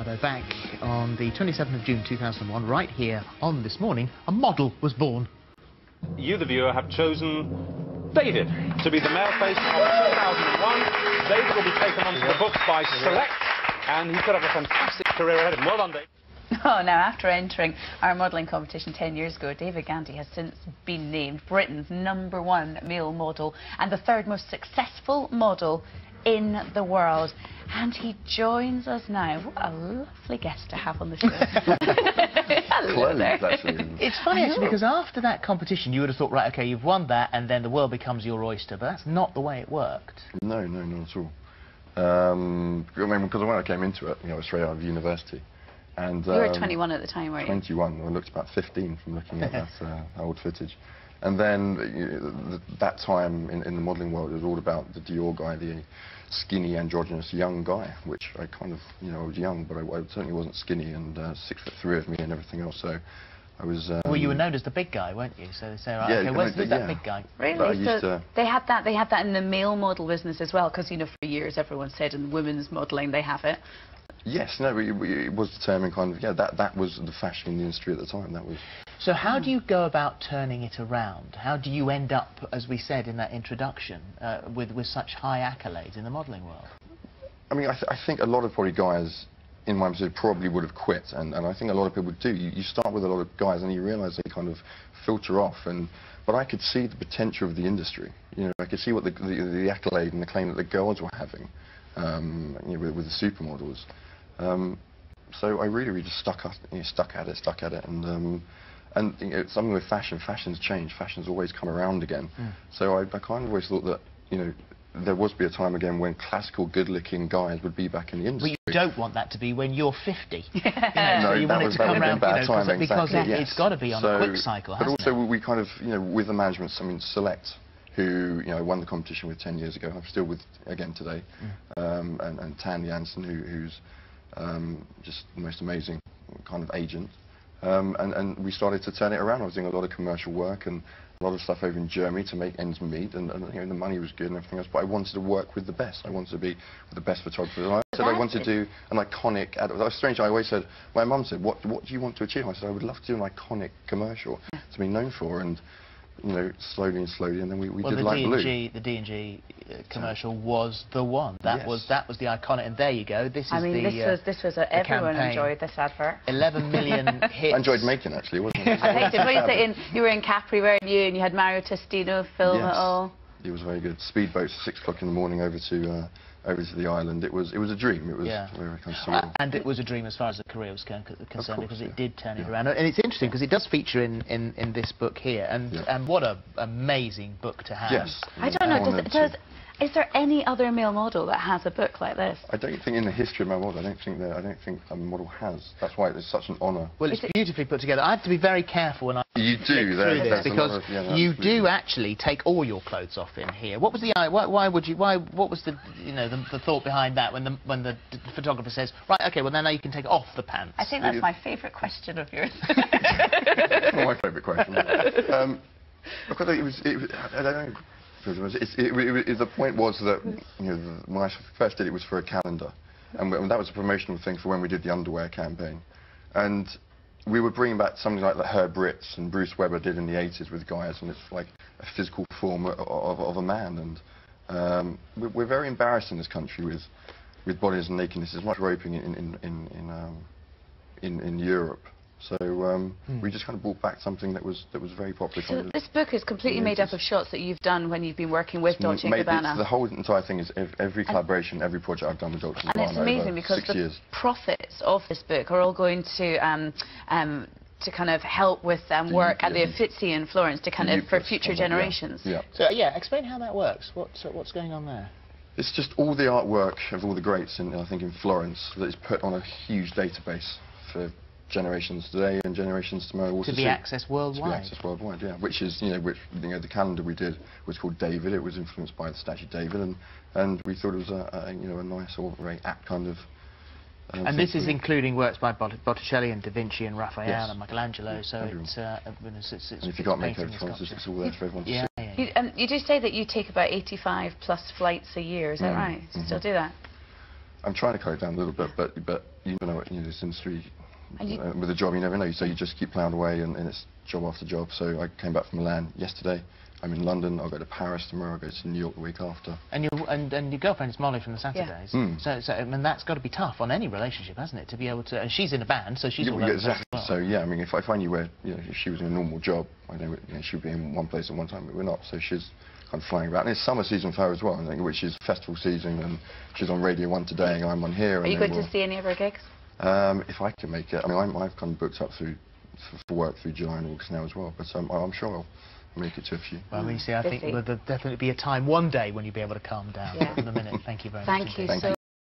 Though back on the 27th of June 2001, right here on This Morning, a model was born. You, the viewer, have chosen David to be the male face of 2001. David will be taken onto the books by Select, and he could have a fantastic career ahead of him. Well done, David. Oh, now, after entering our modelling competition 10 years ago, David Gandy has since been named Britain's #1 male model and the third most successful model in the world. And he joins us now. What a lovely guest to have on the show. Hello there. It's funny, actually, because after that competition, you would have thought, right, OK, you've won that, and then the world becomes your oyster. But that's not the way it worked. No, not at all. I mean, because when I came into it, I was straight out of university. And, you were 21 at the time, weren't you? 21. I looked about 15 from looking at that old footage. And then that time in the modelling world, it was all about the Dior guy, the skinny, androgynous young guy, which I kind of, I was young, but I certainly wasn't skinny, and 6'3" of me and everything else. So I was. Well, you were known as the big guy, weren't you? So they say, right, yeah, okay, where's that big guy? Really? So they had that in the male model business as well, because for years everyone said in women's modelling they have it. Yes, no, it was determined kind of, that was the fashion in the industry at the time, that was. So how do you go about turning it around? How do you end up, as we said in that introduction, with such high accolades in the modelling world? I mean, I think a lot of probably guys in my position probably would have quit, and I think a lot of people do. You start with a lot of guys and you realise they kind of filter off, but I could see the potential of the industry. I could see what the accolade and the claim that the girls were having with the supermodels. So I really just stuck at it, and something with fashion's changed. Fashion's always come around again. So I kind of always thought that there would be a time again when classical, good-looking guys would be back in the industry. But you don't want that to be when you're 50. No, that would have been bad timing, because exactly, it's got to be on a quick cycle, hasn't it? But also we kind of, with the management, I mean, Select, who won the competition with 10 years ago. I'm still with again today, and Tan Jansen, who's just the most amazing kind of agent, and we started to turn it around. I was doing a lot of commercial work and a lot of stuff over in Germany to make ends meet, and the money was good and everything else, but I wanted to work with the best. I wanted to be with the best photographers, and I said I wanted to do an iconic that was strange. I always said, my mum said, what do you want to achieve? I said, I would love to do an iconic commercial to be known for, and slowly, and then we did Light Blue. The D&G commercial was the one. That was the iconic, and there you go. This is everyone enjoyed this advert. 11 million hits. I enjoyed making, actually, wasn't it? I hated it. You were in Capri, weren't you? And you had Mario Testino film it all. It was very good. Speedboats at 6 o'clock in the morning over to the island. It was a dream. It was very kind of surreal. And it was a dream as far as the career was concerned, because it did turn it around. And it's interesting because it does feature in this book here, and what an amazing book to have. Yes. I don't know. Is there any other male model that has a book like this? I don't think in the history of my model. I don't think a model has. That's why it's such an honour. Well, it's beautifully put together. I have to be very careful when I click through this, because you do actually take all your clothes off in here. What was the what was the thought behind that when the photographer says, right, okay, well now you can take off the pants? I think that's my favourite question of yours. My favourite question. Because I don't know. The point was that when I first did it was for a calendar, and that was a promotional thing for when we did the underwear campaign, and we were bringing back something like that Herb Ritts and Bruce Weber did in the 80s with guys, and it's like a physical form of a man, and we're very embarrassed in this country with bodies and nakedness. There's much roping in Europe. So we just kind of brought back something that was very popular. So this book is completely made up of shots that you've done when you've been working with Dolce & Gabbana. The whole entire thing is every collaboration, every project I've done with Dolce & Gabbana. And it's amazing because the profits of this book are all going to kind of help with work at the Uffizi in Florence for future generations. Yeah. So explain how that works. What's going on there? It's just all the artwork of all the greats, I think in Florence, that is put on a huge database for generations today and generations tomorrow. To be accessed worldwide. To be accessed worldwide, yeah. Which is, the calendar we did was called David. It was influenced by the statue David, and we thought it was a nice or very apt kind of. And this is including works by Botticelli and Da Vinci and Raphael and Michelangelo. So it's and if you can't make it, it's all there for everyone to see. You do say that you take about 85+ flights a year. Is that right? Do you still do that? I'm trying to cut it down a little bit, but you know, this industry. And With a job, you never know. So you just keep plowing away, and it's job after job. So I came back from Milan yesterday. I'm in London. I'll go to Paris tomorrow. I'll go to New York the week after. And your girlfriend's Molly from the Saturdays. Yeah. So I mean, that's got to be tough on any relationship, hasn't it? To be able to, and she's in a band, so she's all over the place exactly. as well. So yeah, I mean, if I knew where, if she was in a normal job, I know, she would be in one place at one time, but we're not. So she's kind of flying about. And it's summer season for her as well, I think, which is festival season, and she's on Radio 1 today, and I'm on here. Are you going to see any of her gigs? If I can make it. I mean, I've kind of booked up for work through July and August now as well, but I'm sure I'll make it to a few. Well, you see, I think there'll definitely be a time one day when you'll be able to calm down. Yeah. For the minute, thank you very much. Thank you so